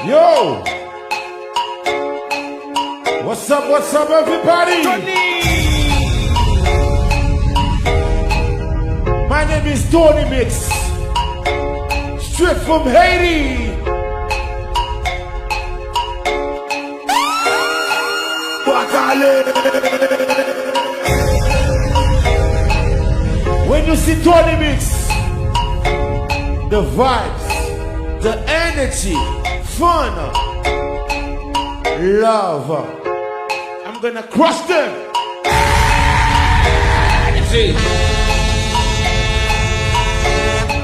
Yo! What's up, everybody? My name is Tony Mix. Straight from Haiti. When you see Tony Mix, the vibes, the energy, fun, love, I'm gonna crush them.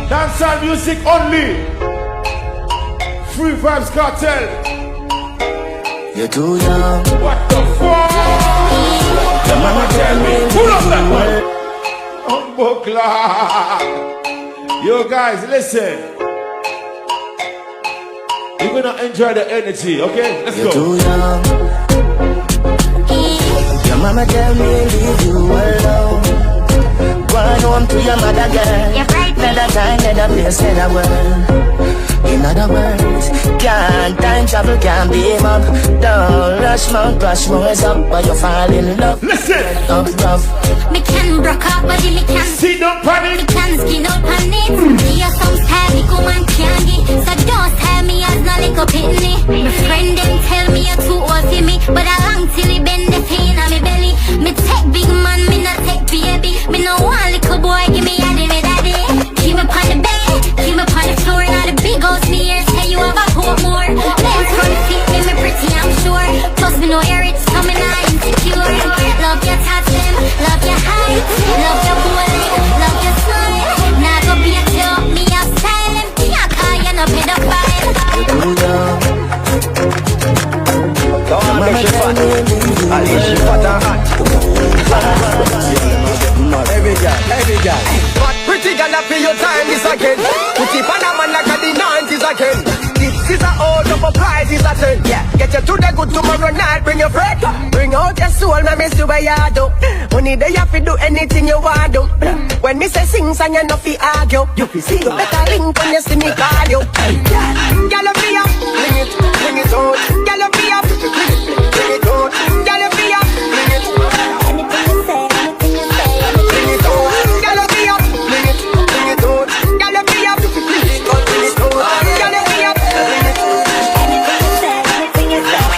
Dancehall music only. Free Vibes Cartel. You're too young. What the fuck? Your mama tell me. Pull up that one. Yo guys, listen. You're gonna enjoy the energy, okay? Let's You're go. too young. Your mama tell me leave you alone. Go on home to your mother, girl. Another time, another place, another world. In other words, can't time travel, can't be up. Don't rush mount, rush more's up, but you fall in love. Listen. Up rough. Me can broke up, but me can. See, don't panic. Me can skin out on it. Your songs have me go and candy. So don't tell me as no little pitney. My friend them tell me you're too old for me, but I long till it bend the pain on me belly. Me take big man, me not take baby. Me no one little boy, give me a me daddy. Keep me on the bed, keep me on the floor. Now the big house me here, say you have a hope more. Let's run fit, make me pretty, I'm sure. Plus me know you're rich, so me not insecure. Love your touch them, love your height, love your body, love your smile. Now go be a joke, me a silent. Can't call you no pedophile. You're too young. Don't make you fat. At least you fat and hot. Every girl. But pretty girl up in your time this again. Put it on a man like the 90s again. This is a old up a prize is a 10. Yeah, get you to the good tomorrow night. Bring your friend. Bring out your soul, my miss you where you do. Money there you fi do anything you want do. When me say sing song you no fi argue. You fi see you better link when you see me call you. Girl up me up, bring it out. Girl up me up, bring it out. Girl up me up, bring it. Anything you say, anything you say. Bring it out. Girl up me up, bring it out. Girl up me up, bring it out. Girl up me up, bring it out. Anything you say, anything you say.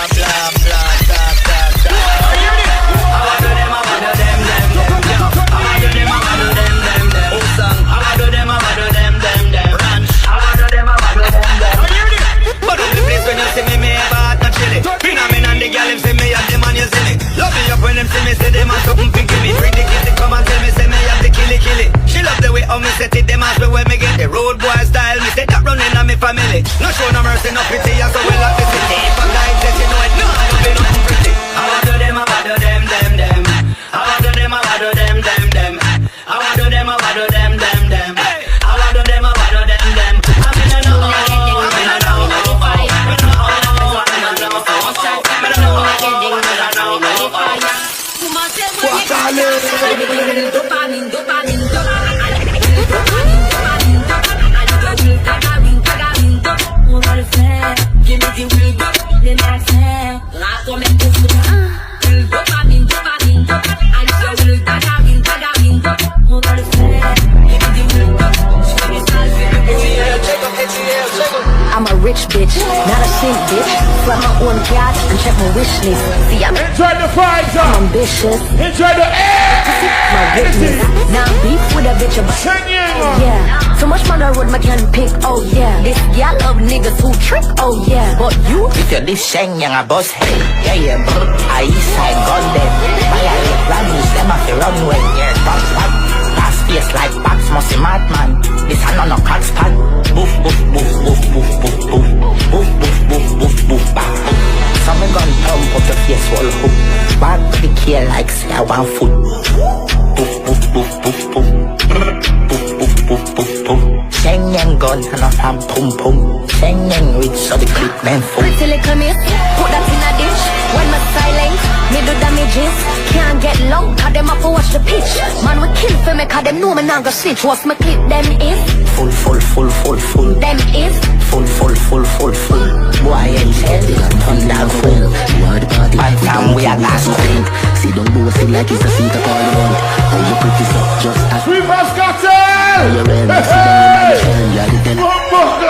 When them see me, say them have something pinky me. Bring the kitty, come and tell me, say me have the killy. She love the way how me set it, them ask me where me get the road boy style. Me say that running on me family. No show no mercy, no pity, and so we love the city. If I die, say you know it, no, I don't be nothing pretty. I want to them, I want to them. I want to them, I want to them. I want to them, I want to them. I want to them, I want to them. I'm in a no, I'm in a no. I'm a rich bitch, not a simp bitch. Fly my own yacht and check my wish list. See, I'm Enjoy the vibes, ambitious. enjoy the My witness. Now I'm beef with a bitch about yeah. So much man I road my can pick, oh yeah. This gal love niggas who trick, oh yeah. But you, If you're this shang yang a boss hey. Yeah, bro. I east side gun them. Violate rallies, them off the runway. Yeah, box back. Pass face like box, must be madman. This a no crack spot. Boof, boof, boof, boof, boof, boof, boof. Boof, boof, boof, boof, boof, back. Some gun pump up the face wall hook. Back to the kill like say I want food. Boof, boof, boof, boof, boof. Boof, boof, boof, boof, boof. Shang yang gun and a fam pum pum. Shang yang rich so the clip man full. pretty little miss, put that in a dish. When my silent, me do damages. Can't get low, cause them up to watch the pitch. Man we kill for me, cause them know me not go switch. What's my clip, them is Full. them is Full. Boy,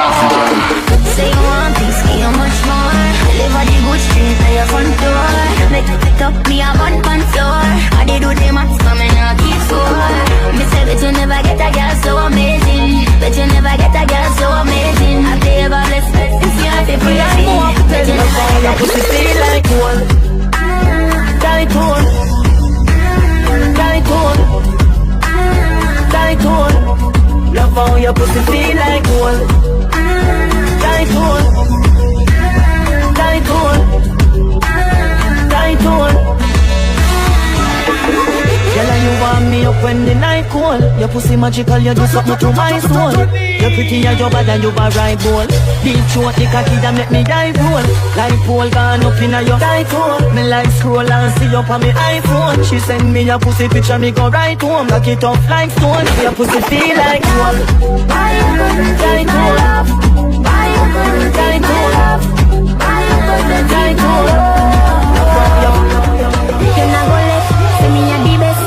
Say you want peace, give you much more. Live on the good street, on your front door. Make it pick up me a bun floor. I did do the maths, coming out keep score. Me say bet you never get a girl so amazing. Bet you never get a girl so amazing. I feel about this, if you have to free me. Bet you never get a pussy feel like gold. Like gold. Like gold. Like gold. Love how your pussy feel like gold. Like gold. Like gold. Like gold. Girl, and you warm me up when the night cold. Your pussy magical, you do something to my soul. You're pretty and you're bad and you a right ball. Deep throat, the cocky that make me dive roll. Like pole gone up in a your tight hole. Me like scroll and see up on me iPhone. She send me a pussy picture, me go right home. Lock it up like stone. Your pussy feel like gold. Like gold. Like gold. Like gold. You not go left, say me a the best.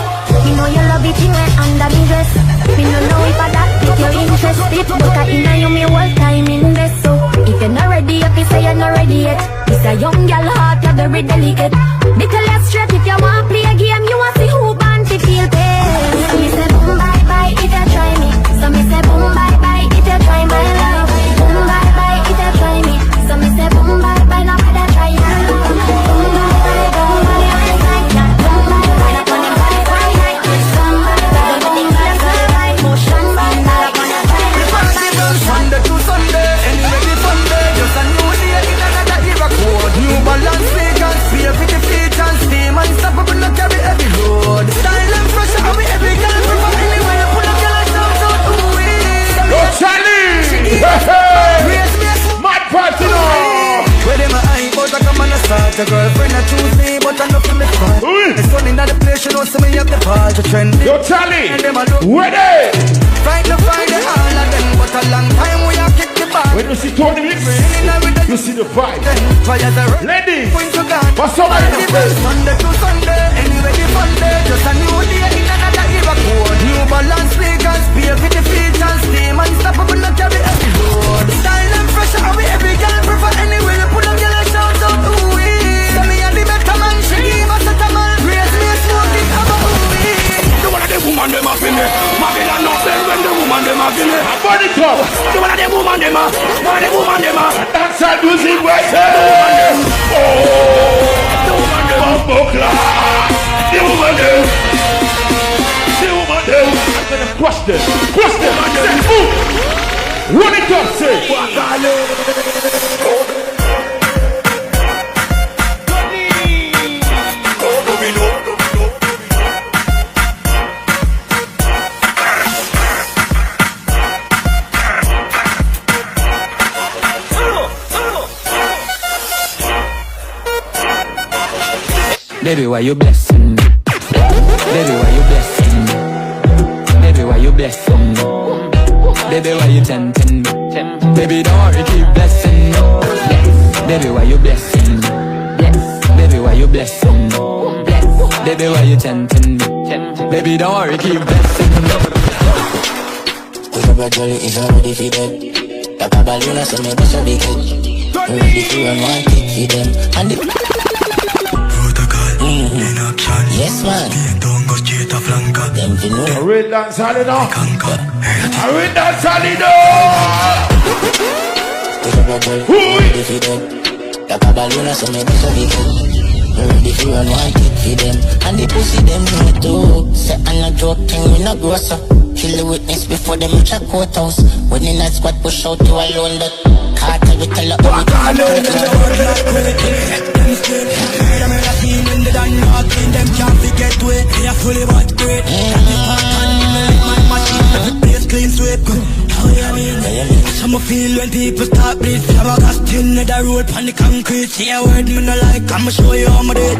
Me know you love it, you went under the dress. Me no know if I that if you're interested, but I inna you me whole time invest. So if you're not ready, if you say you're not ready yet, it's a young girl heart, you're very delicate. Me tell you straight, if you want play a game, you want see who born to feel pain. So me say boom bye bye if you try me. So me say boom bye bye if you try my love. Boom bye bye if you try me. So me say boom bye bye no matter try my love. Boom bye bye, boom bye bye like that. Boom bye bye, up on them bye bye like this. Boom bye bye, boom bye bye like motion. Bye bye, up on them bye bye. Sunday to Sunday, anyway the Sunday. Just a new day in another era code. New balance, sneakers, fear with the features. Steam unstoppable, not carry every load. Style and fresh, how we every girl from anywhere. You pull up your lights out, so ooh wee. Yo, Charlie! Mad party now! Where them a eye, but I come and I start. A girlfriend I choose me, but I know for me fun. It's funny that the place, you know, so me have the part to trend. Yo, Charlie! And them a look Ready! Friday, all of them, but a long time we have kicked the bar. When you see Tony Mix, you see the vibe. Ladies, what's up? Sunday to Sunday, anyway the fun day. Just a new day in another era code. New balance sneakers, beer with the features. Steam unstoppable, not carry every load. Style and fresh, how we every girl prefer. Anyway, you pull up your legs out, so ooh wee. Tell me you're the better man, she give us a man. Raise me a smoke, it have a ooh wee. The one of the woman them a feel me. Babylon no sell when the woman them a feel me. Body club. The one of the woman them a. One of the woman them a. That's how music works. Oh, The woman them. Bumbo class. The woman them. The woman them. I'm gonna crush them. Crush them. Say, boom. Run it up, say. Baby, why you blessing me? Baby, why you blessing me? Baby, why you blessing me? Baby, why you tempting me? Baby, don't worry, keep blessing me. Baby, why you blessing me? Baby, why you blessing me? Baby, why you tempting me? Baby, don't worry, keep blessing me. Whoever girl is already for dead. The Babaluna say me bust a big head. I'm ready to run one kick for them. And the In action. yes man, Don't go straight to flanker. them to know. I read that solid now. Conquer. I read that solid now. Whoever girl is already for dead. The Babaluna say me bust a big head. I'm ready to run one kick for them. And the pussy them know too. Say I'm not joking, we not gross up. Kill the witness before them reach a courthouse. When in that squad push out you alone, that Carter we tell her Them can't forget way. They are fully but great. My place clean sweep. How you mean? Some feel when people start breathe. Have a gas tin, the road on the concrete. See a word me no like, I'ma show you how I did.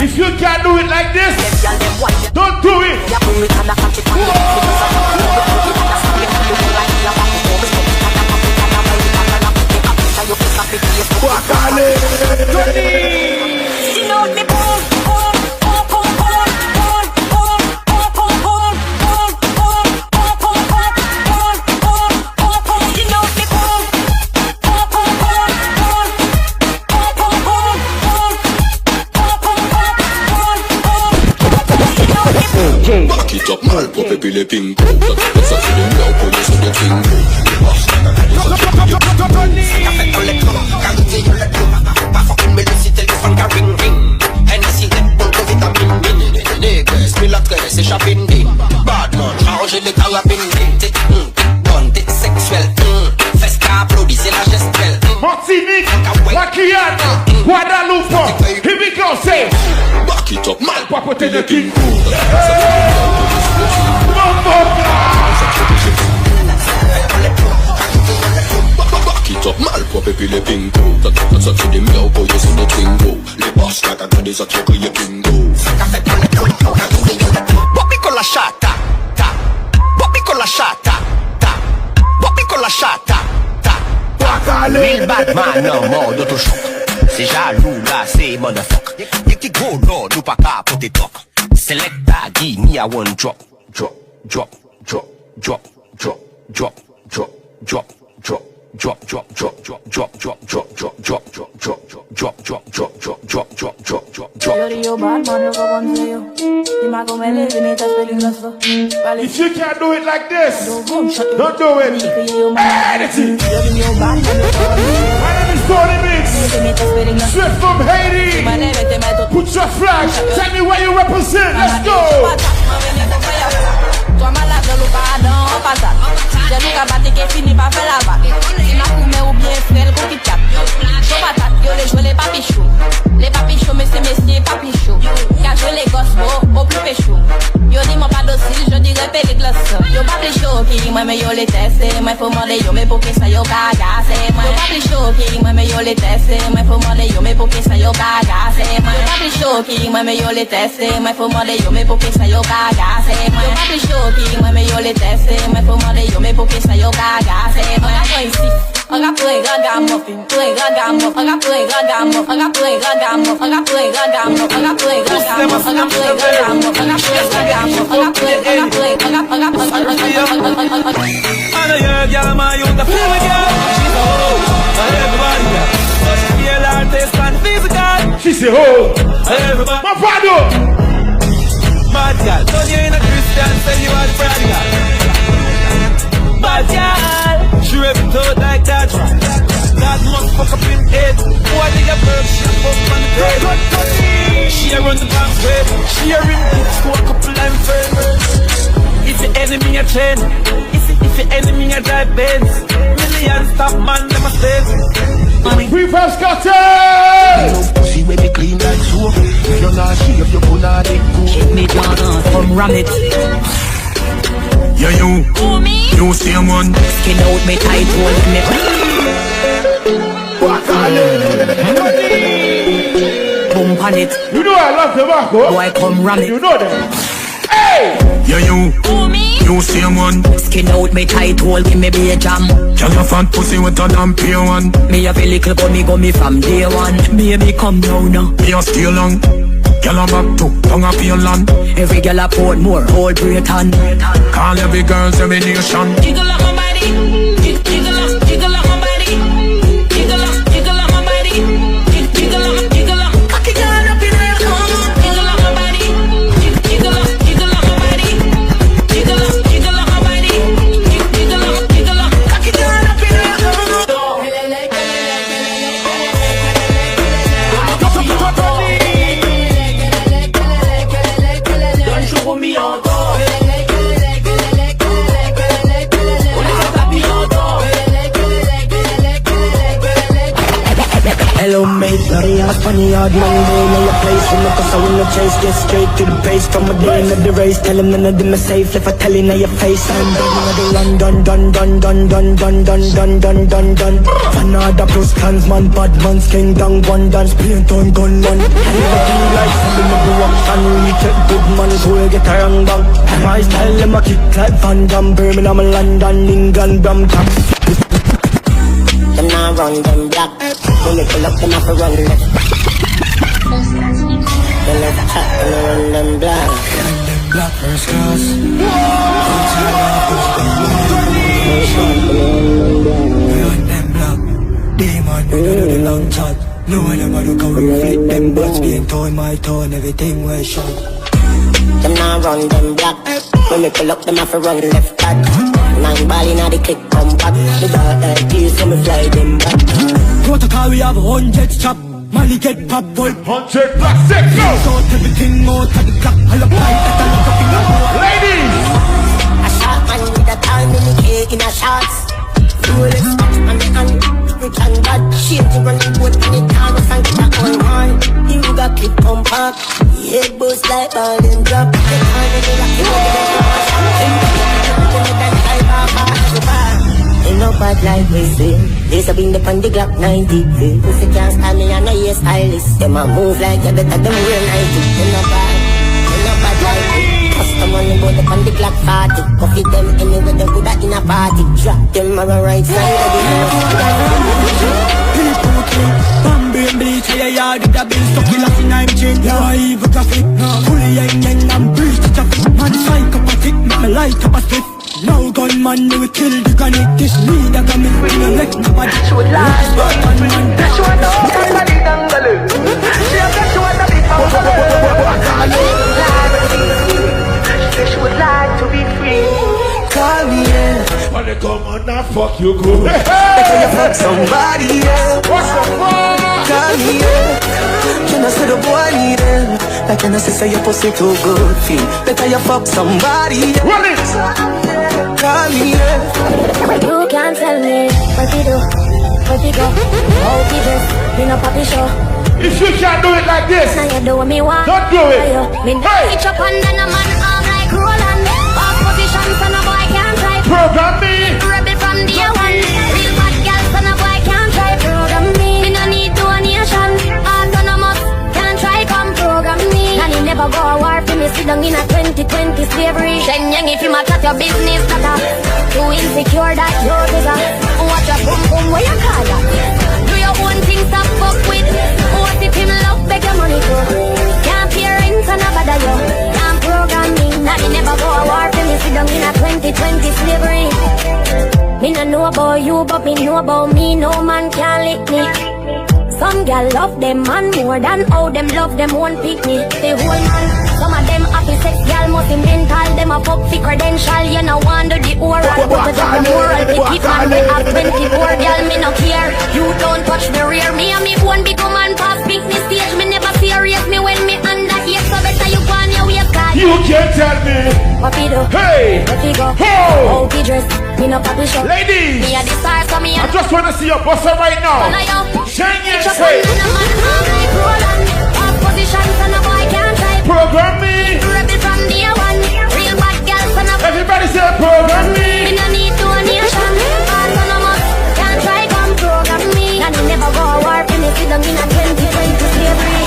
If you can't do it like this, don't do it. Back it up, mal, pop it, le pingo. That's up to them, now, police on the tingo. C'est shopping day. Bad man, arranger les carabines day. Donne des sexuels. Fais qu'applaudisser la gestuelle. Martinique, Maquillane, Guadeloupe. Here we go, say. Back it up, mal, Pas côté de King. Back it up, mal, pop it, le pingo. That's up to them, now, police on the tingo. Les boss, like I got this, I check your kingo. Bobby con la chata, ta. Bobby con la chata, ta. Bobby con la chata, ta. Real bad man, no more d'autochoc. C'est jaloux là, c'est motherfuck. Y'a qui go là, nous pas qu'à porter toc. Selecta, give me a one drop. Drop, drop, drop, drop, drop, drop, drop, drop, drop, drop, drop, drop, drop, drop, drop, drop, drop, drop, drop, drop, drop, drop, drop, drop, drop, drop, drop, drop, drop. If you can't do it like this, don't do it. Anything. My name is Tony Mix. Straight from Haiti. Put your flag. Tell me where you represent. Let's go. Les papichons, messieurs, papichons. Car je les gosses au plus péchou. Yo dis moi pas docile, je dirais pédé glace. Yo pas plus chaud qui moi mais yo les tester. Moi faut demander yo mais pour que ça yo cagasse. Moi pas plus chaud qui moi mais yo les tester. Moi faut demander yo mais pour que ça yo cagasse. Moi pas plus chaud qui moi mais yo les tester. Moi faut demander yo mais pour que ça yo cagasse. Moi pas plus chaud qui moi mais yo les tester. Moi faut demander yo mais pour que ça yo cagasse. On a quoi ici? On a play ragamuffin, play ragamuffin, on a play ragamuffin, on a play ragamuffin, on a play ragamuffin, on a play ragamuffin, on a play ragamuffin, on a play ragamuffin, on a play, on a play, on a I know you're a girl, man, you the feel me, girl. She's a hoe, everybody, girl. But she feel artist and physical. She's a hoe, everybody. My father. Bad girl, so you ain't a Christian, say you are the prodigal. Bad girl, she ripped out like that. That must fuck up in head. What did you burp? She fuck on the bed. She a run the bank bed. She a rim books to a couple of friends. If the enemy a chain, if the enemy a drive Benz, millions stop man them a stay. Reverse cartel. Pussy when me clean like soap. If you're not she, if you're gonna let go. Hit me down, come ram it. Yeah, you. Who me? You same one. Skin out me tight, hold me. Bump on it. You know I love tobacco. Boy, come ram it. You know that. Hey! Yeah, you. Who me? You same one. Skin out me tight, hold me be a jam. Tell your fat pussy with a damn pure one. Me have a little gummy from day one. Baby, come down now. Me a stay long. Girl a back to tongue a feel land. Every girl a port more, hold Britain. Call every girl every nation. Jiggle up my body. Jiggle up my body. Jiggle up my body. Jiggle up. Cocky girl up in there, come on. Jiggle up my body. Jiggle up my body. Jiggle up my body. Jiggle up. Cocky girl up in there, come on. Hello mate, sorry I'm funny hard Monday in your place. You know cause I wanna chase, get straight to the base. From a day into the race, tell them none of them are safe. If I tell you now your face, I'm done. Fanada plus clansman, bad man's king down, one dance, paint on gun one. Everything like something to do up and reach it, good man, so we get a wrong bang. My style, them a kick like Van Damme, Birmingham, London, England, Brampton. Them now run them black. When they pull up, them have to run left. They left chat and they run them black. Black first class. Run them black. Demon, we do the long chat. No one ever look how we flip them butts. Being torn, my tone, everything we shot. Them now run them black. When we pull up, them have to run left back. 9 ball inna the click, come back. The dark keys, so me fly them back. Protocol, we have 100 chop. Money get pop, boy. 100 plastic, go! Sort everything out of the clock. All up light, that I look up in the wall. Ladies! A shot man with a tall mini cake in a shots. Rolex watch on the hand. We can bad shit to run the boat in the town. We find it a all one. You got clip on pop. Head boost like ball and drop. The time in the rock, you know the ain't no bad like we see. This a been the pandy Glock 90. Pussy can't stand me, I know you're stylist. Them a move like you better than real 90. Ain't no bad like we. Custom on the board, the pandy Glock 40. Coffee them anywhere, they put that in a party. Drop them on the right side of the house. People king, Bambi and bleach. Hey, yard with a bill stuck in like 9 chain. Yeah, evil graphic. Fully yang and breach the traffic. Man psychopathic, make me light up a stick. No gun man, me we kill the granite. This me that got me bring a wreck. Nobody should lie. She want to open the dangle. She a she want to be she would like to be free. Call me, yeah. When they come on now, fuck you good. Better you fuck somebody, yeah. What's the fuck? Call me, yeah. Can I say the boy need it? Like can I say your pussy too good, feel. Better you fuck somebody, yeah. Run it. Call me, yeah. You can't tell me what you do, what you go, how you dress, me no papi show. If you can't do it like this, now you do what me want. Don't do it. Me Hey. hitch up under the man arm like Roland. Off position, so no boy can't try. Program me. Rebel from day one. Real bad girl, so no boy can't try. Program me. Me no need donation. Autonomous can't try come program me. And he never go a war for me. Sit down in a 2020 slavery. Then young if you match at your business, that too insecure that you're bigger. Watch your boom boom where you call that. Do your own thing, stop fuck with. What if him love beg your money too? Can't pay rent and a bother you. Can't program me. Now me never go a war for me. Sit down in a 2020 slavery. Me no know about you, but me know about me. No man can lick me. Some gal love them man more than how them love them won't pick me. The whole man, some of them happy sex gal must be mental. Them a fuck fi credential, you know wonder the oral. But the moral, the keep man we have 24 gal, me no care. You don't touch the rear, me and me won't be come and pass big me stage. Me never serious, me when me under here. So better you go on your way side. You can't tell me. What we do? Hey. What we go? Ho. How we dress? Me no papi show. Ladies. Me a the star, so me a I just wanna see your bustle right now. Shine your face. Program me. Everybody say program me. Me no need donation. Autonomous can't try come program me. And he never go a war for me. Sit down in a 2020 slavery.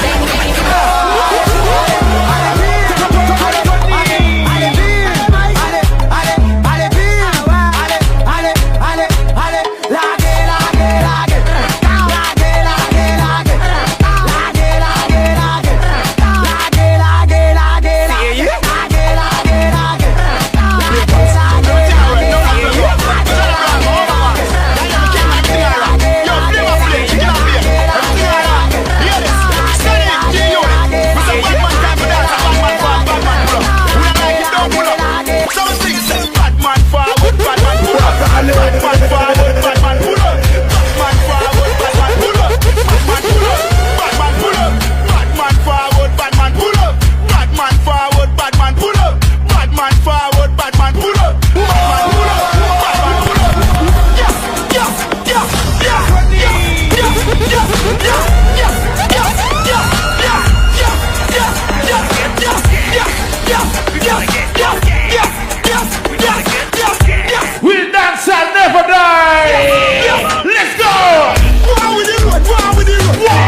We'll dance and never die. Let's go. War with the road. War with the road. War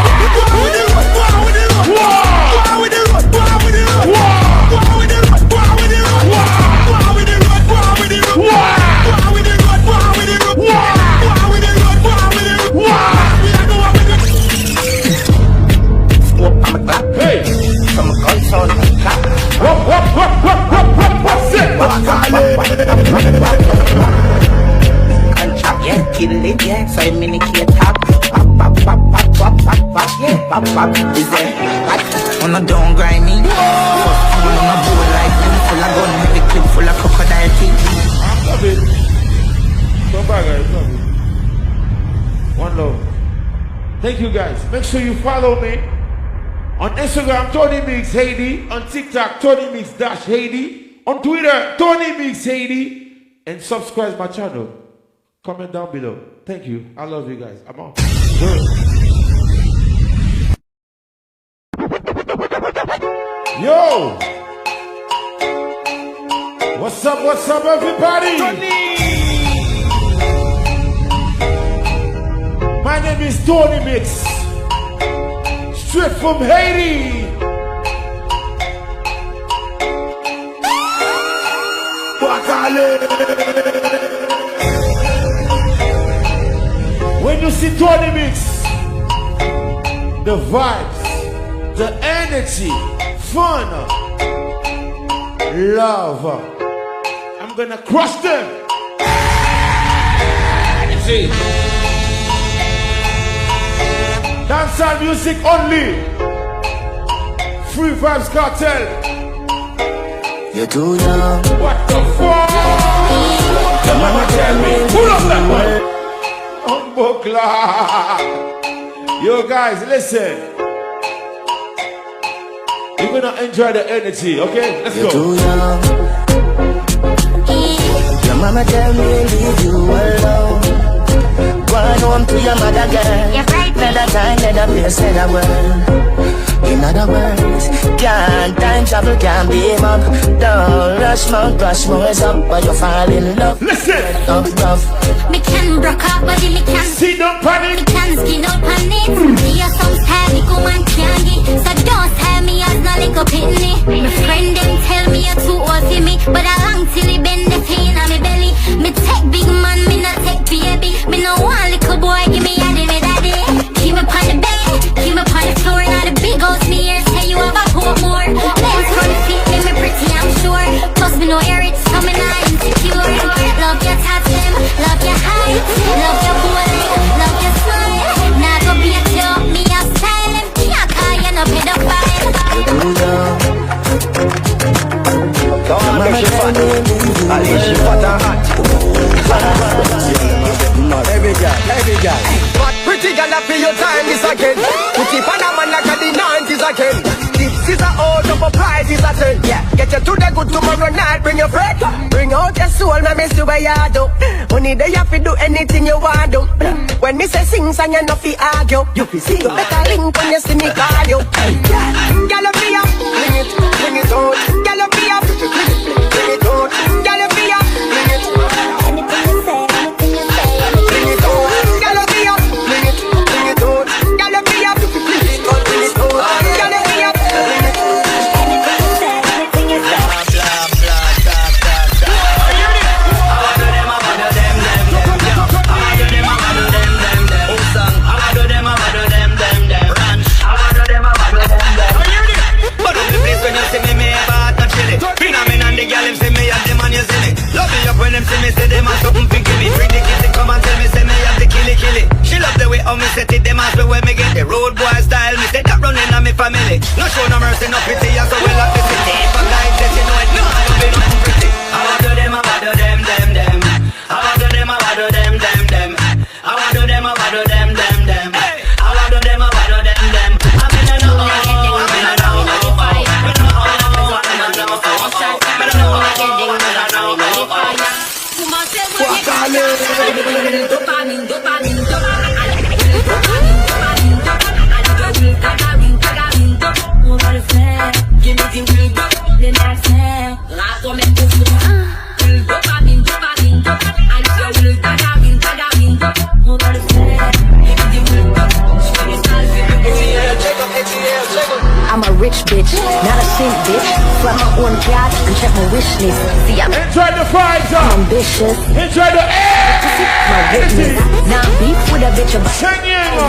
with the road. War with the road. War with the road. War with the road. War with the road. War with the road. War with the road. War with the road. War with the road. War with the road. War with the road. War with the road. We are going with the scope on the clock. Hey. From a gun sound on the clock. What's it? Yeah, kill it, yeah, so I minicate top. Pop, yeah, pop, is there? On a don't grind me. On a bowl like me, full of gun, heavy clip, full of crocodile teeth. Love it. Come back, guys, love it. One love. Thank you, guys. Make sure you follow me. On Instagram, Tony Mix Haiti. On TikTok, Tony Mix Haiti. On Twitter, Tony Mix Haiti. And subscribe my channel. Comment down below. Thank you. I love you guys. I'm out. Yo! What's up, everybody? My name is Tony Mix. Straight from Haiti. When you see Tony Mix, the vibes, the energy, fun, love, I'm gonna crush them. energy. Dancehall music only. Free Vibes Cartel. You're too young. What the fuck? Your mama tell me. Pull up that one. Umbukla. Yo guys, listen. You're gonna enjoy the energy, okay? Let's You're go. too young. Your mama tell me leave you alone. Go on home to your mother, girl. You're right. Another time, another place, another world. In other words, can't time travel, can't be mom. Don't rush, mount, rush, moves up, but you fall in love. Listen. Up rough. Me can broke up, but me can. See, don't panic. Me can skin out on it. Yeah, some style, me come and can't get. So don't tell me as no little pitney. My friend them tell me you're too old for me, but I long till he bend the pain on me belly. Me take big man, me not take baby. Me no one little boy, give me yaddy, me daddy. Keep me on the bed, keep me on the floor. Now the big house me here, say you have a hope more. Legs front feet, make me pretty, I'm sure. Plus me know you're rich, so me not insecure. Love your touch them, love your height, love your body, love your smile. Now go beat you, me a style. Can't call you no pedophile. You're too young. Go on, make she fat. At least she fat and hot. Every girl. But pretty girl, I feel your time is again. Put it on a man like a the 90s again. This is a out of a prize is a 10. Yeah, get you to the good tomorrow night. Bring your friend. Bring out your soul, my miss you where you do. Only day you have to do anything you want to. When me say sing, song, you know fi argue. You fi see, you better link when you see me call you. Girl, up here, bring it out. Girl, up here, bring it out. Girl, up here, bring it out. Anything you say, anything you say. Bring it out. Girl, up here, bring it out. Girl, up here, bring it out. Girl, up here, bring it out. Anything you say, anything you say. When them see me, say them a something pinky me. Bring the kitty, come and tell me, say me have the killy. She love the way how me set it, them ask me where me get the road boy style. Me say that running on me family. No show no mercy, no pity, and so well like the city. If I like this, you know it, no, I don't be nothing pretty. I want to them, I want to them. I want to them, I want to them. I want to them, I want to them. I want to them, I want to them. I'm in a no, I'm a rich bitch, not a simp bitch. Fly my own yacht and check my wish list. See, I'm Enjoy the vibes, ambitious. enjoy the My witness. Now beef with a bitch about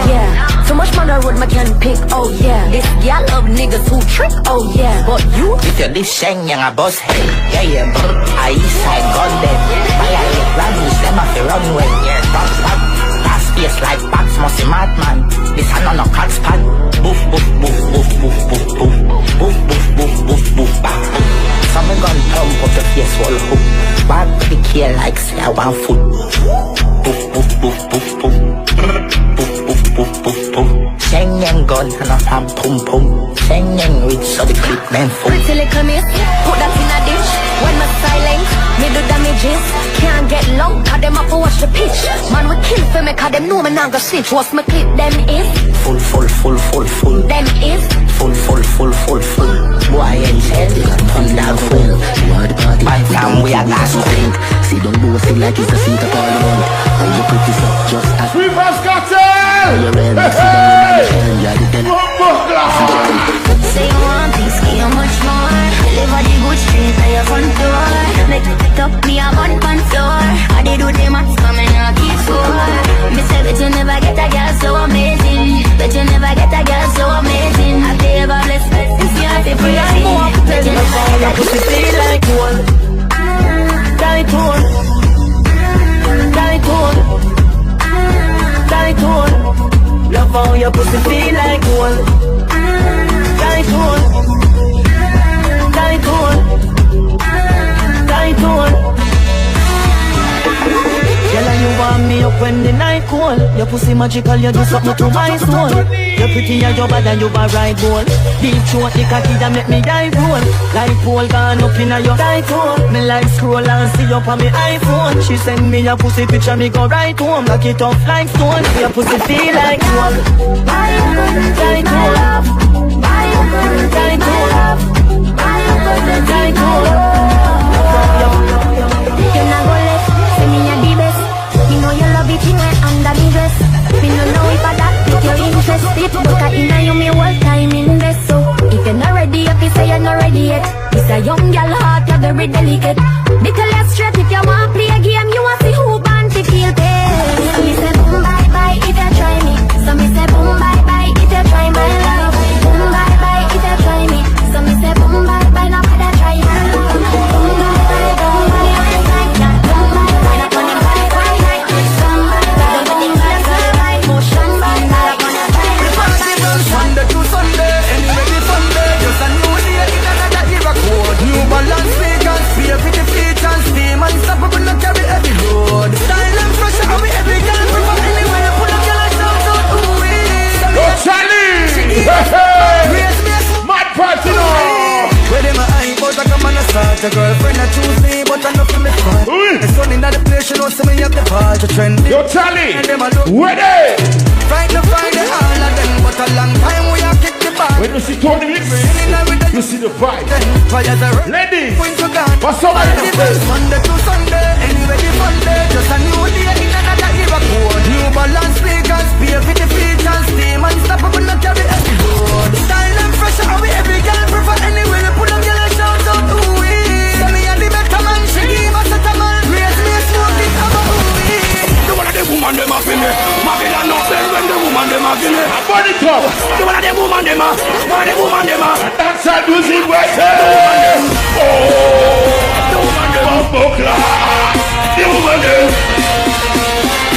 yeah. So much money road my can pick, oh yeah. This girl love niggas who trick, oh yeah. But you, If you live Sheng, you're a boss, hey. Yeah, brr. I east side gun them. Violate rallies, them off the runway. Yeah, top spot. Pass space like box, must be madman. This a no crack spot. Boof, boof, boof, boof, boof, boof, boof. Boof, boof, boof, boof, boof, back. Some gun thump up your face, wall hook. Back the kill like say I want foot. Boof, boof, boof, boof, boof. Boof, boof, boof, boof, boof. Sheng yang gun and a ham pum pum. Sheng yang rich so the clip men full. pretty little miss, put that in a dish. When my silent, me do damages. Can't get long, cause them up to watch the pitch. Man, we kill for me, cause them know me not go snitch. What's my clip, them is Full, full, full, full, full. them is Full, full, full, full, full. Boy and shell, turn down full. By the time we are last queen. See, don't do feel like it's a seat of parliament. How you pretty so just as Free Vibes Cartel! you're ready. Sit down in the you're the ten. Umbukla! say you want things, give you much more. Live on the good street, at your front door. Make it up, me a bun pan floor. I did do the maths, coming out keep score. Me say, bet you never get a girl so amazing. Bet you never get a girl so amazing. I pay ever bless, this year if free I move. Bet you never get a pussy feel like gold. Carry tone, carry tone. tight hold. Love how your pussy feel like gold. Tight hold. Tight hold. Tight hold. Girl, and you want me up when the night cold. Your pussy magical, you do something to my soul. You're pretty and you're bad and you a right goal. Deep throat, the cocky that make me dive roll. Like pole gone up in a your tight hole. Me like scroll and see up on me iPhone. She send me a pussy picture, me go right home. Lock it up like stone. Your pussy feel like gold. Tight hole. Tight hole. Tight hole. You not go left, say me a the best. Me know you love it, you went under me dress. Me no know if I that if you're interested. But I inna you me whole time invest. So if you're not ready, if you say you're not ready yet. It's a young girl heart, you're very delicate. Little less straight if you want play a game. You want see who born to feel pain. So me say boom bye bye if you try me. So me say boom bye bye if you try my love. Boom bye bye if you try me. So me say boom bye bye now if you try my love. Boom bye bye, boom bye bye. Sunday to Sunday, anyway the Sunday, just a new day in another era code. New balance, vacant, spear with the feet and steam and stop up and not carry heavy load. Style and fresh, and we every girl prefer anywhere. Put up your lights out, ooh wee. Yo, Charlie! Mad party now! Where them a eye, but I come and I start. A girlfriend I choose me, but I know for me fun. The sun in the place, you know, see me up the party trend. Yo, Charlie! And them a look ready! Friday, all of them, but a long time we have kicked the bar. When you see Tony Mix, you see the vibe. Ladies, what's up with the face? Monday to Sunday, anyway the Monday, just a new day in another era code. New balance, speakers, spear with the feet and steam and stop up and not carry every road. Style and fresh, and we every girl prefer anyway. We put up your lights out, ooh wee. Send me a the better man, she give us a man. Raise me a smoke, it have a ooh wee. The one of the woman them a feel me. Babylon no fail when the woman them a feel me. Body club. The one of the woman them a. One of the woman them a. That's how music works. Oh, the woman them. Bumbo class. The woman them.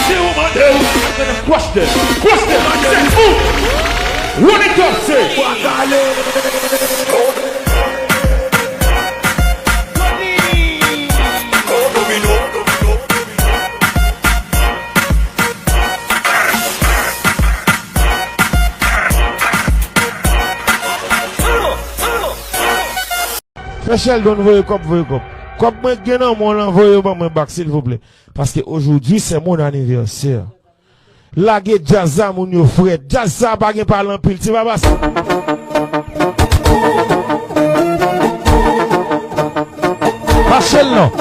The woman them. I'm gonna crush them. Crush them. Say, move. Run it up. Say. Michel, donne voyez comme. Comme moi, gagnant, moi, l'envoyez pas mon bac, s'il vous plaît. Parce que aujourd'hui, c'est mon anniversaire. La guet Jazza, mon yo frère. Jazza, pas gen parler en pile, tu vas passer. Michel, non.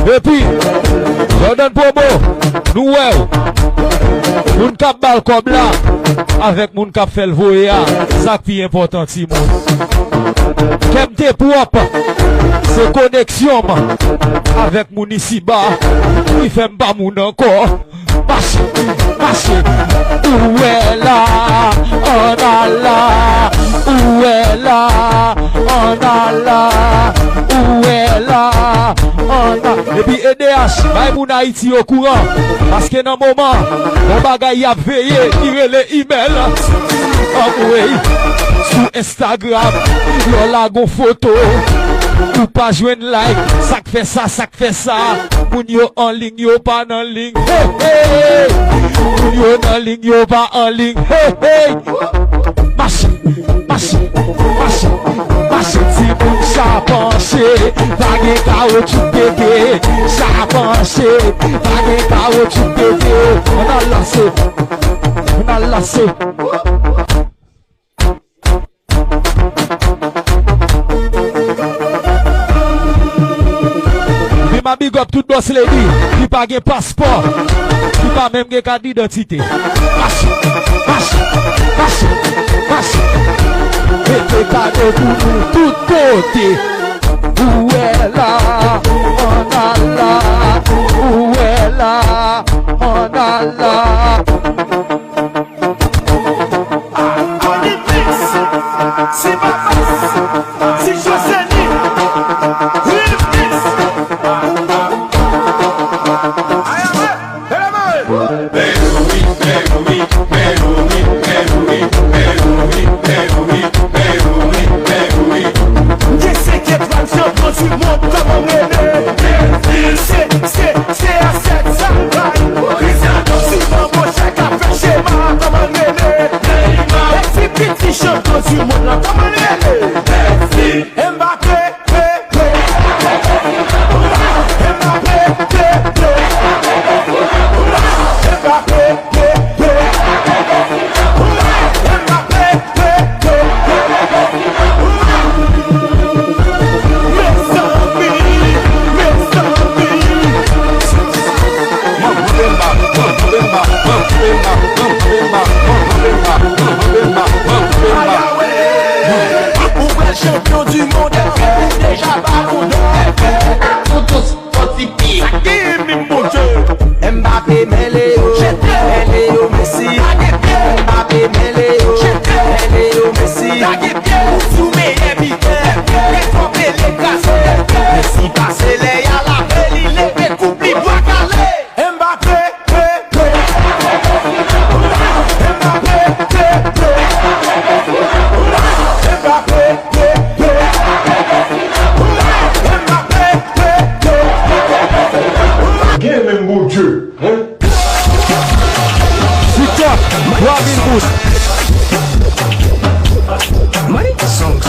Et puis, Jordan Pobo, nous, moun kap bal comme là, avec moun kap fait le voya, ça qui est important, si moun. Kem te propre, c'est connexion, avec moun ici bas, il fait m'ba moun encore. Marché, où est là, on a là, où est là, on a là, où est là, on a. Et puis EDH, bah moun Haïti au courant, parce que dans le moment, mon bagay a veillé, tirer les emails, envoyer sur Instagram, yon la gon photo. Ou pas jouer like, ça fait ça, moun yo en ligne, yo pas en ligne, hey, hey, moun yo en ligne, yo pas en ligne, hey, hey, marche, si moun sa penché, bagay caoutchouc pété, sa penché, bagay caoutchouc pété, on a lancé. Ma big up tout boss lady, qui pas gen passeport, qui pas même gen carte d'identité. Marche. Mettez cadeau pour nous, tout côté. Où est là, on a là. Où est là, on a là. Dieu, hein? TikTok, 3000 pouces. Money songs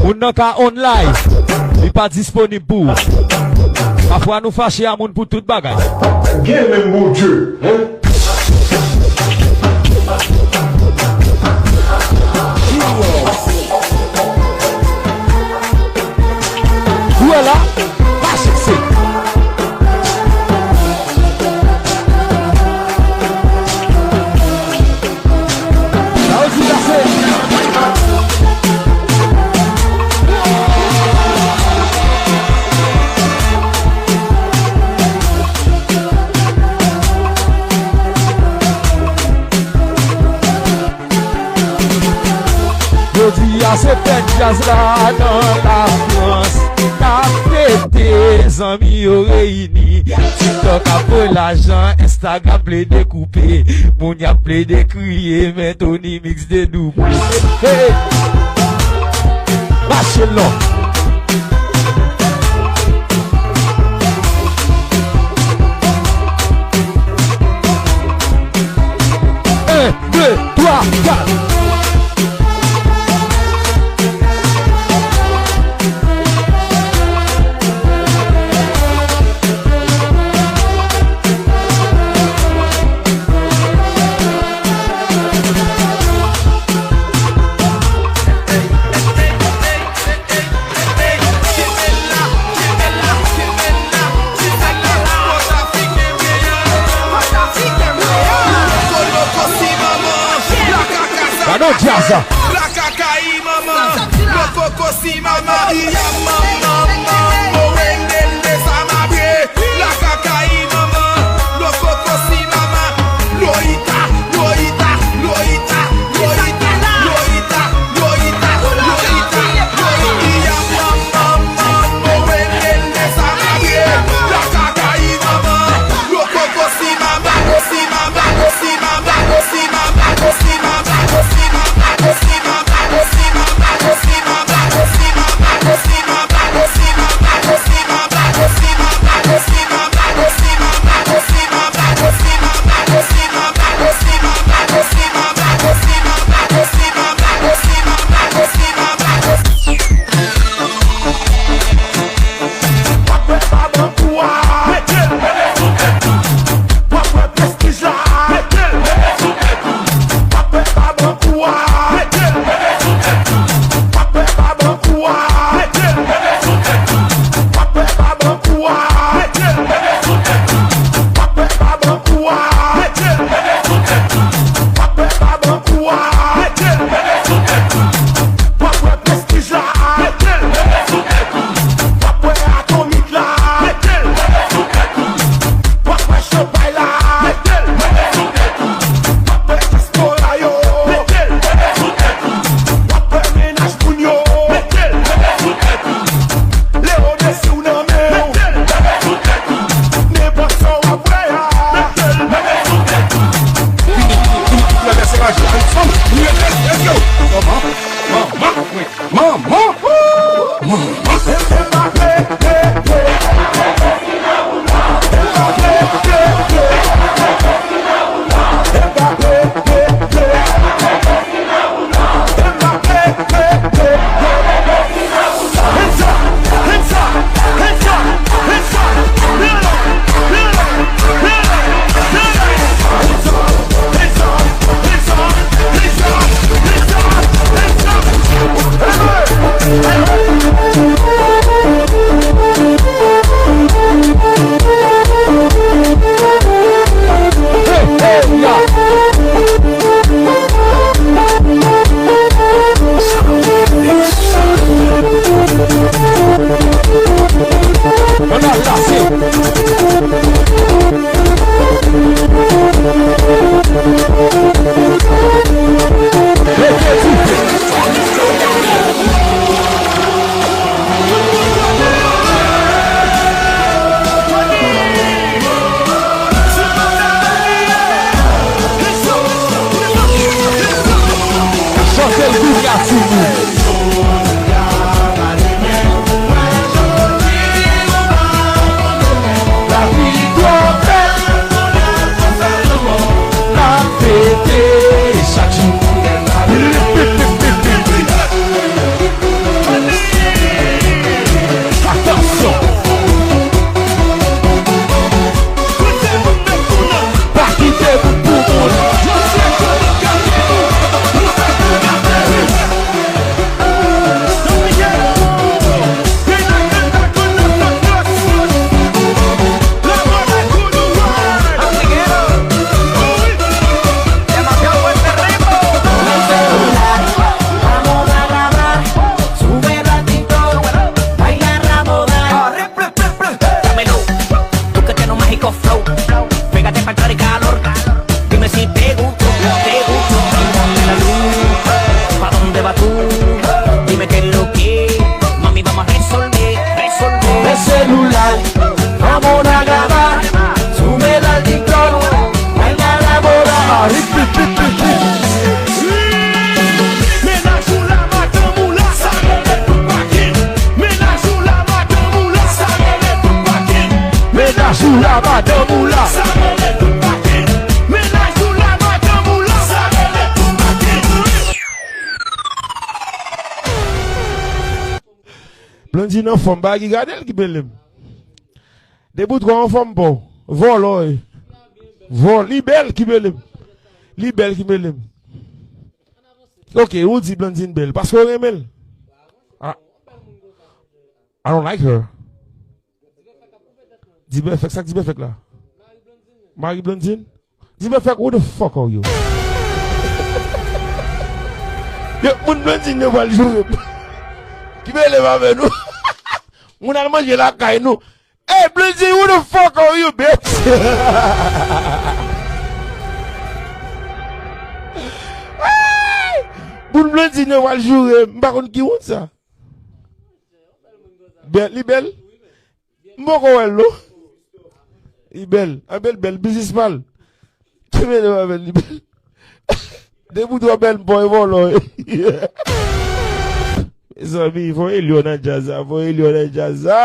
Moun nan ka online, li pas disponible pour. Parfois nous fâcher à moun pour tout bagay. Bien même mon Dieu, hein? Voilà, pas c'est. Là aussi là c'est. C'est fait jazz là dans la France. T'as fait des amis au réunis. TikTok a pour l'argent, Instagram plaît découpé. Mon y a plaît de crier, mais Tony mix de double. Hey! Marchez là! 1, 2, 3, 4. Jazza. La cacaï maman, le coco si maman, il y a maman, les samabé. La cacaï maman, le coco si maman, Loïta, Loïta, Loïta, Loïta, Loïta, Loïta, Loïta, il y a maman, les samabé. La cacaï maman, le coco si maman, si maman, si maman, si maman, si maman, si maman. mona gaba, súmela al TikTok, mañana boda. Sula Matamula Blondine en femme bagi gadel ki belem. De bout ko en femme po. Vol oy. Vol li bel ki belem. Li bel ki belem. Ok, ou di Blondine bel parce que remel. I don't like her. Dibe fek sak dibe fek la. Marie Blondine. Dibe fek, who the fuck are you? Yo, moun Blondine yo val joure. Ki be leve ave nou. Moun al manje la kay nou. Hey Blondine, who the fuck are you, bitch? Moun Blondine yo val joure. Mbakon ki woun sa? Bel, li bel? Mboko wel lo? Li bel, a bel business mal. Ki me leve ave li bel? De bout wa bel boy volo. So mi for Eliona Jazza, for Eliona Jazza.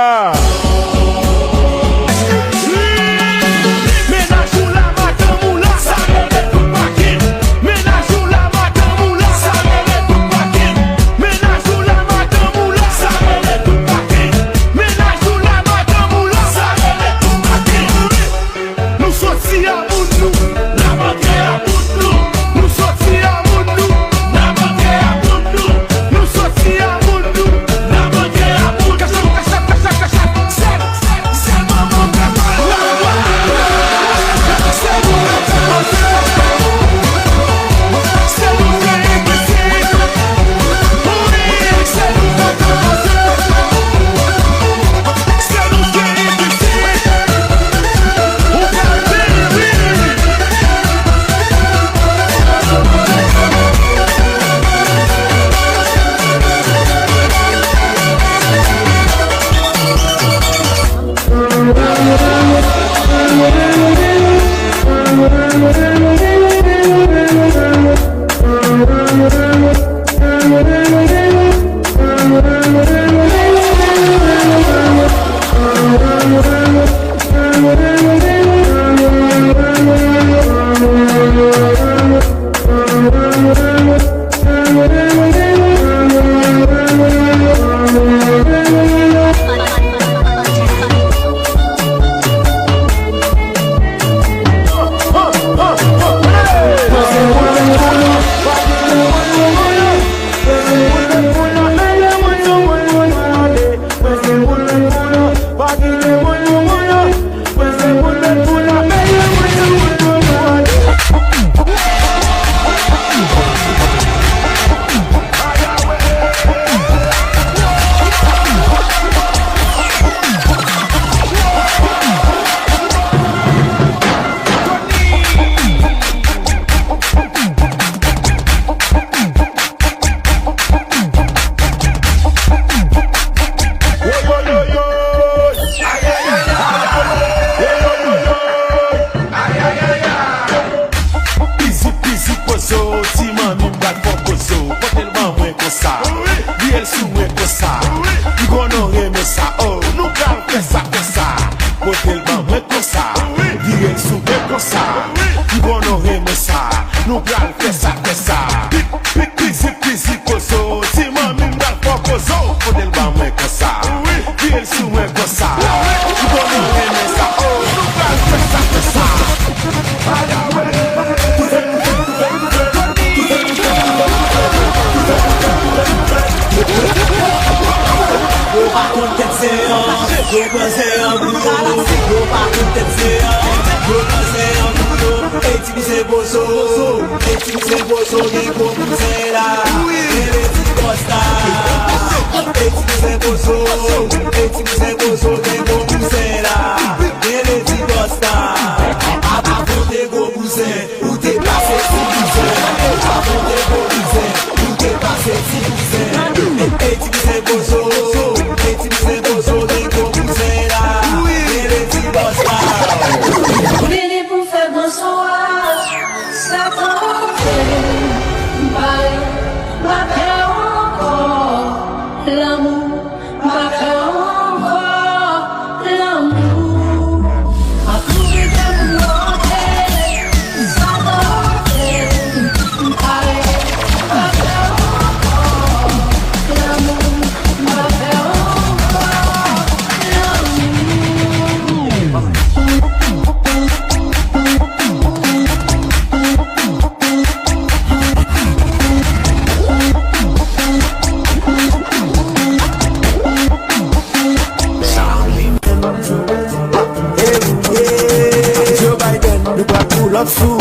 up soon.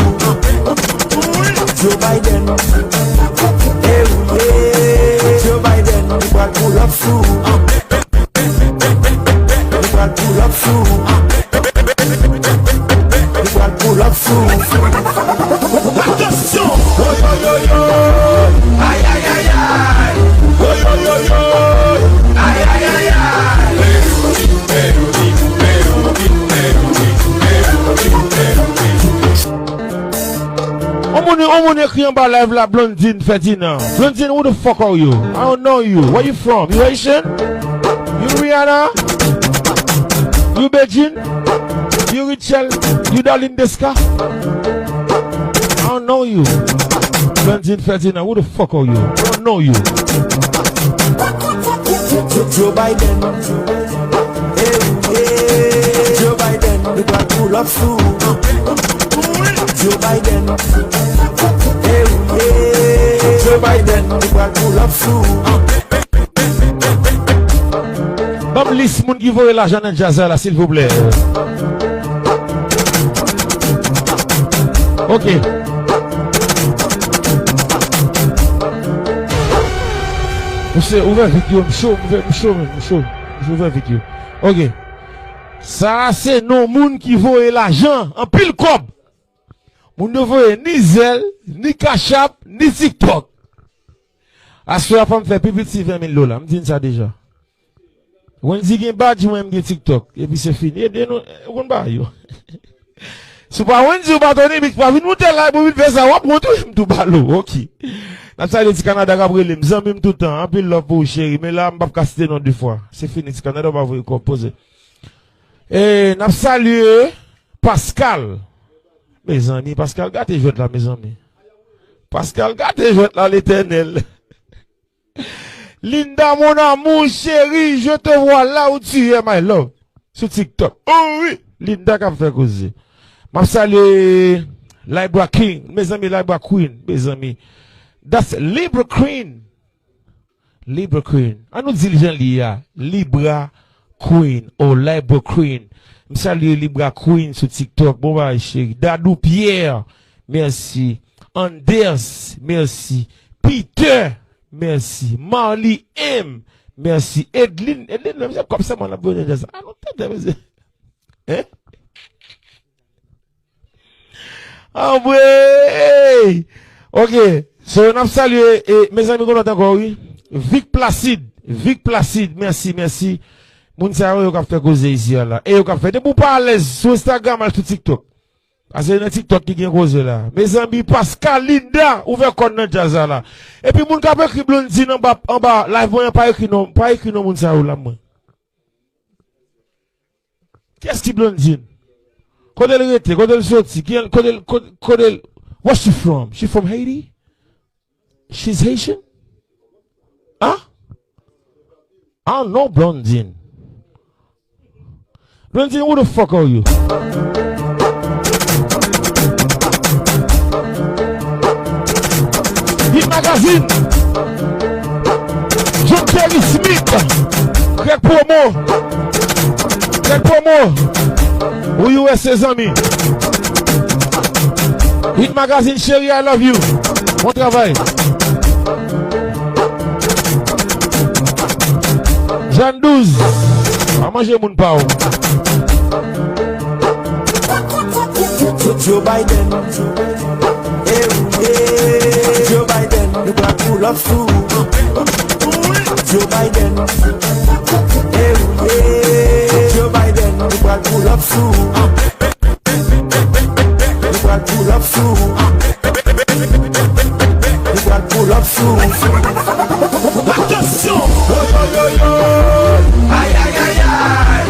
Joe Biden, hey, Joe Biden, the ball pull up soon. The ball pull up soon. The ball pull up soon. Ay, ay, ay, ay. Ay, ay, ay, ay. On écrit en bas live la Blondine Ferdinand. Blondine, who the fuck are you? I don't know you. Where you from? You Haitian? You Rihanna? You Beijing? You Richel? You Darlene Desca? I don't know you. Blondine Ferdinand, who the fuck are you? I don't know you. Joe Biden, hey, Joe Biden, the black pull up soon. Joe Biden, hey, Joe Biden, the black pull up soon. Bon liste moun qui voit l'argent dans Jazza là, s'il vous plaît. Ok. Vous ouvert vidéo, ouvert vidéo. Ok. Ça c'est non moun qui voit l'argent en pile cob. Moun ne voit ni Zelle, ni Cachap, ni TikTok. As la femme fait plus petit 20 000 $. Me dit ça déjà. On dit gen badge moi me TikTok et puis c'est fini. Et nous on ba yo. C'est pas on dit ou pas donner mais pas venir monter là pour faire ça, on monter tout balo. OK. N'a ça dit Canada après les même tout temps, en pile là pour chéri, mais là m'pas casser non deux fois. C'est fini, Canada va vous composer. Et n'a salué Pascal. Mes amis, Pascal, gâtez jouet là, mes amis. Pascal, gâtez jouet là, l'Éternel. Linda, mon amour, chérie, je te vois là où tu es, my love. Sur TikTok. Oh oui, Linda qui a fait causer. M'a salué Libra King, mes amis, Libra Queen, mes amis. That's Libra Queen. Libra Queen. A nous dit les gens liya, Libra Queen, ou Libra Queen. Je salue Libra Queen sur TikTok. Bon, bah, chérie. Dadou Pierre, merci. Anders, merci. Peter, merci. Marley M, merci. Edlin, c'est comme ça, mon abonné de ça. Ah, non, t'es hein? Ah, ouais! Ok. So, on a salué, mes amis, qu'on a encore, oui. Vic Placide, merci, merci. Moun sa yo ka fait causer ici là. Et yo ka fait de pour parler sur Instagram et sur TikTok. Parce que c'est TikTok qui gen cause là. Mes amis Pascal Linda ouvert compte dans Jazza là. Et puis moun ka écrit Blondine en bas live voyant pas écrit non moun sa yo là moi. Qu'est-ce qui Blondine? Quand elle rete, quand elle sorti, quand elle where's she from? She from Haiti? She's Haitian? Huh? I don't know Blondine. Blondine, who the fuck are you? Hit Magazine. John Terry Smith. Greg Promo. Who you are, ses amis? Hit Magazine, chérie, I love you. Bon travail. Jean 12. A manger moun pa ou. Joe Biden, hey, Joe Biden, the black pull up soon. Joe Biden, hey, Joe Biden, the black pull up soon. The black pull up soon. The black pull up soon. Attention! Aïe aïe aïe aïe!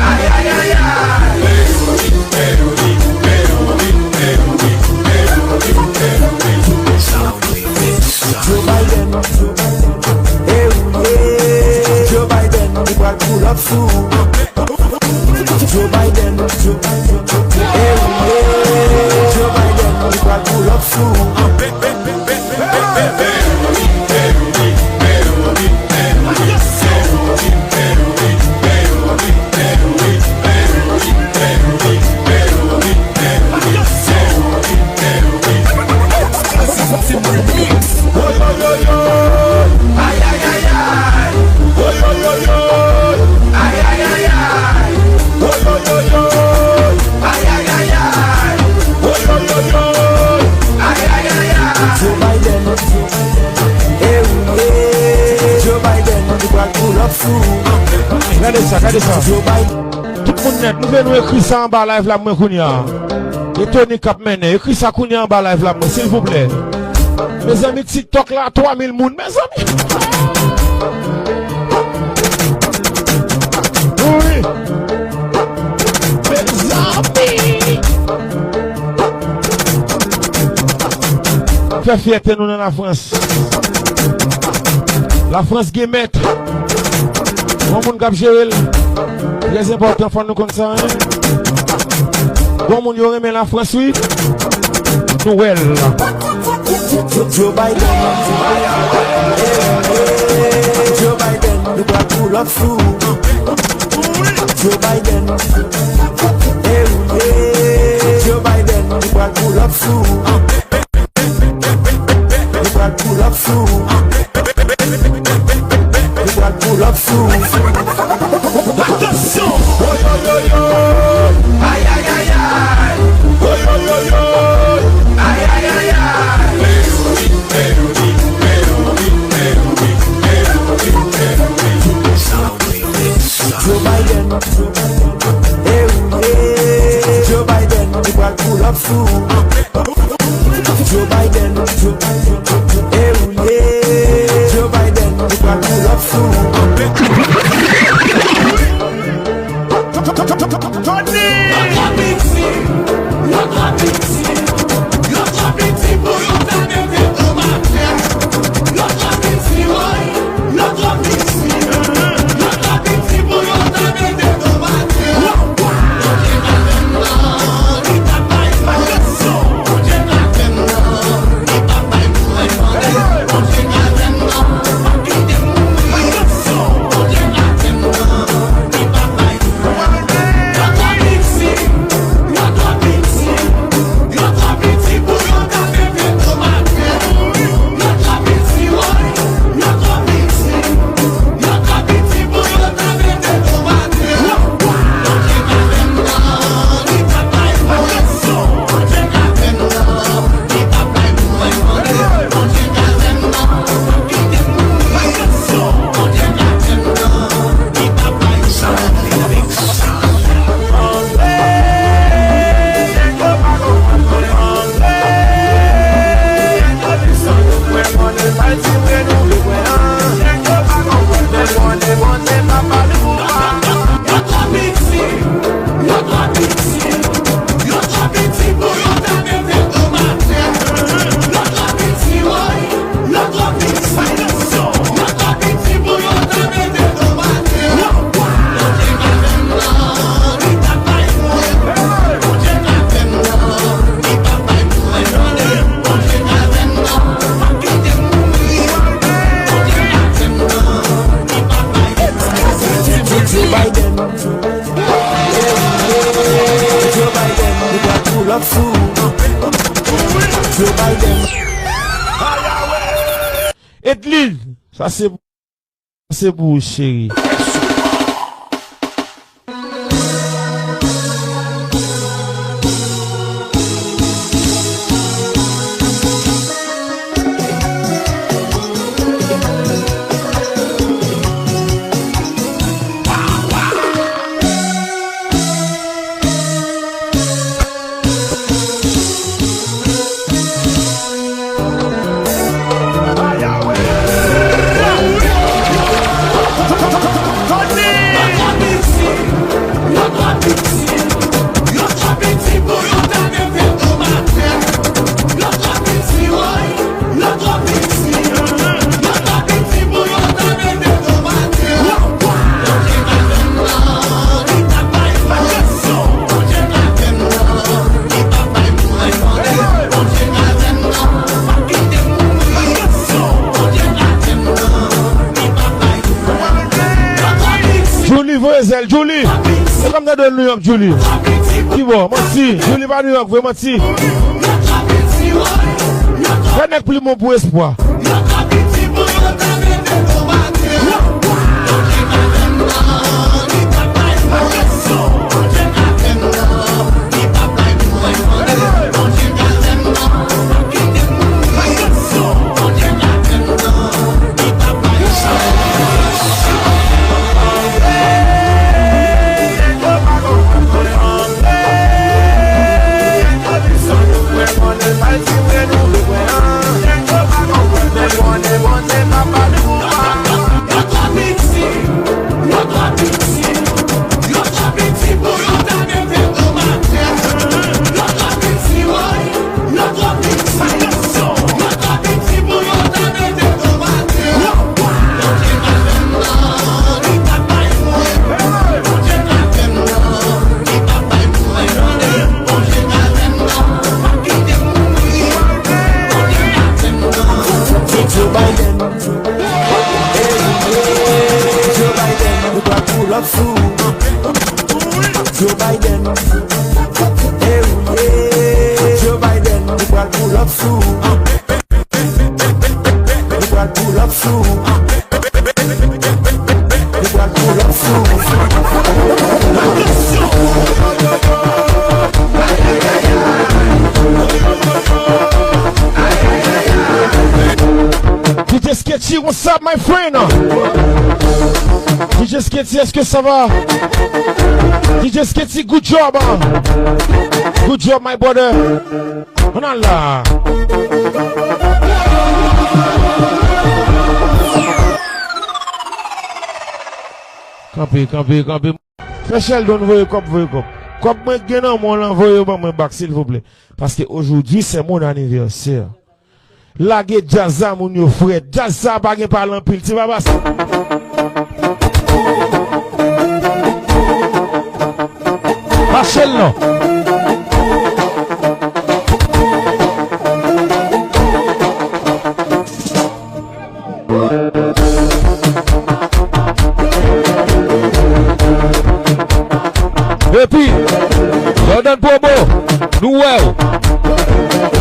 Aïe aïe aïe aïe! Joe Biden, hey, Joe Biden, the black pull up soon. Joe Biden, hey, Joe Biden, the black pull up soon. Regardez ça. Tout le monde net, nous venons écrire ça en bas live là, moi, Kounia. Et Tony Capmene, écris ça Kounia en bas live là, s'il vous plaît. Mes amis TikTok là, 3000 moun, mes amis. Oui. Mes amis. Fais fierté nous dans la France. La France guémette. Bon moun kap gérer. Très important, faut nous comme ça. Bon moun yo remet la France, oui. Noël. Joe Biden, the black pull up through. Joe Biden, Joe Biden, the black pull up through. The black pull up through. The black pull up through. Attention! Aïe aïe aïe aïe. Aïe aïe aïe aïe. Joe Biden, Joe Biden, the black pull up through. Joe Biden, Joe Biden, the black pull up through. Edline, ça c'est beau, chérie. Julie, c'est comme ça de New York, Julie. Qui va, menti. Julie va à New York, vous menti. Je n'ai plus mon pour espoir. soon. Joe Biden, hey yeah. Joe Biden, we will pull up soon. We will pull up soon. We will pull up soon. DJ Sketchy, what's up, my friend? DJ Sketchy, est-ce que ça va? DJ Sketchy, good job, hein? Good job, my brother. On a là. Campé. Frère Sheldon, voyez cop. Comme moi, gagnant, moi, l'envoyez moi back, s'il vous plaît. Parce que aujourd'hui, c'est mon anniversaire. Lage Jazza, mon yo frère. Jazza, pas gen parler en pile, tu vas pas ça. Rachel, non. Et puis, Jordan Pobo, nous,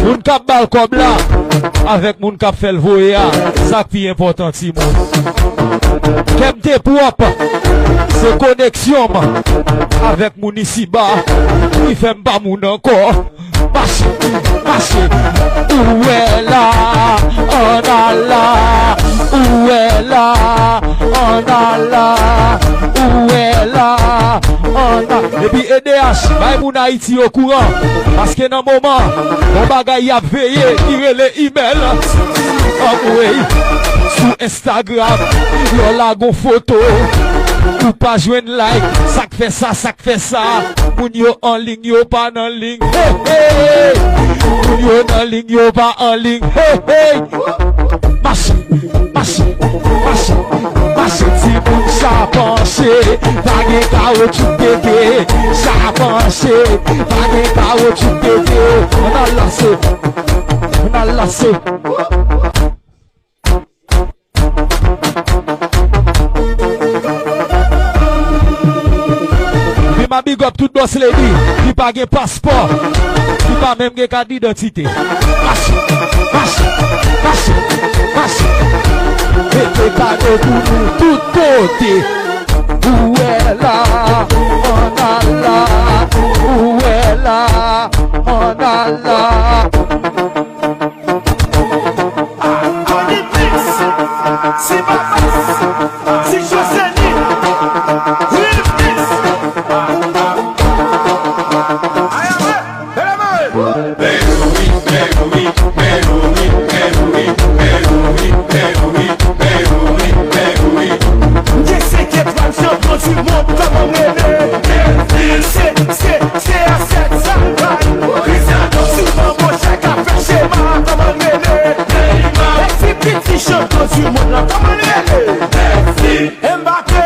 moun kap bal comme là, avec moun kap fait le voya, ça qui est important, si moun. Kem te propre, c'est connexion, avec moun ici bas, qui fait m'pas moun encore. Marché, où est là, on a là, où est là, on a là, où est là, on a. Et puis EDH, bah moun Haïti au courant, parce que dans le moment, mon bagay y a veillé, tirer les emails, envoyer sur Instagram, yon la gon photo. Ou pas jouer like, ça fait ça. Moun yo en ligne, yo pas en ligne. Hey. Moun yo en ligne, yo pas en ligne. Hey. Marche. Si moun sa penché, bagay caoutchouc pété. Sa penché, bagay caoutchouc pété. On a lancé. Ma big up tout boss lady, qui pas de passeport, qui pas même de carte d'identité. Marche. Mettez cadeau pour nous, tout côté. Où est là, on a là. Où est là, on a là. C'est pas c'est José-Line. C'est à cette salle. Cristiano, souvent, mon chèque a fait schéma. Comment mener? Et si petit champion du monde là, comment mener? Mbappé.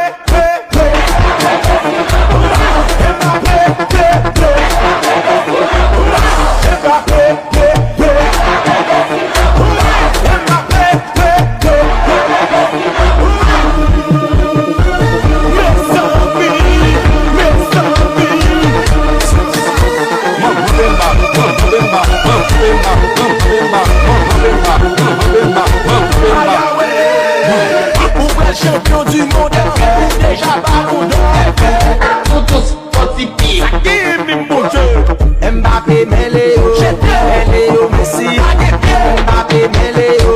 Champion du monde, déjà Baroudon. Mbappé, Méléo, Méléo, Messi. Mbappé, Méléo,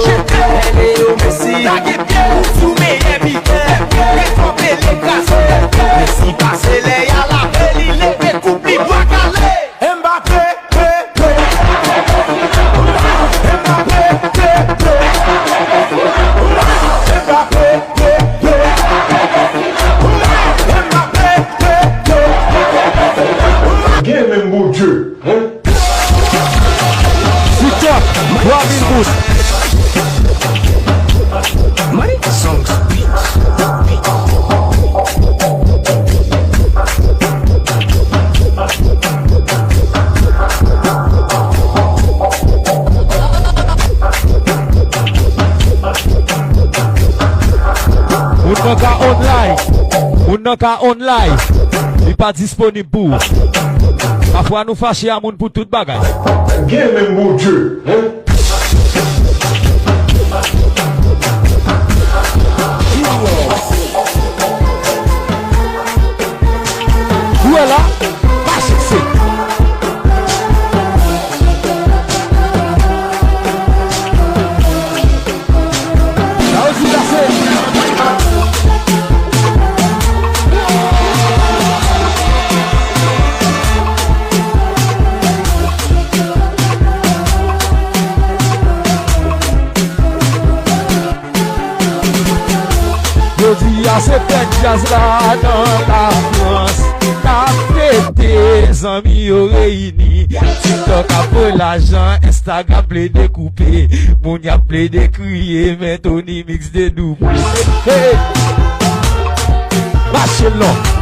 Méléo, Messi. Soumé, Piquet, les casses. Messi, passe les à la belle, il est coupé, doit caler. Mbappé, mon Dieu, hein? Putain, 3000 pouces. Money songs. nan ka online. Il pas disponible pour. Parfois nous fâcher à moun pour tout bagay. Game même mon Dieu, hein? Voilà, pas succès. Là aussi, là c'est. Je dis à ces têtes jazz là dans la France. Tes amis au réunis, TikTok a pour l'argent, Instagram play découpé, mon y a play de crier, mais Tony mix de double. Hey, marchez long.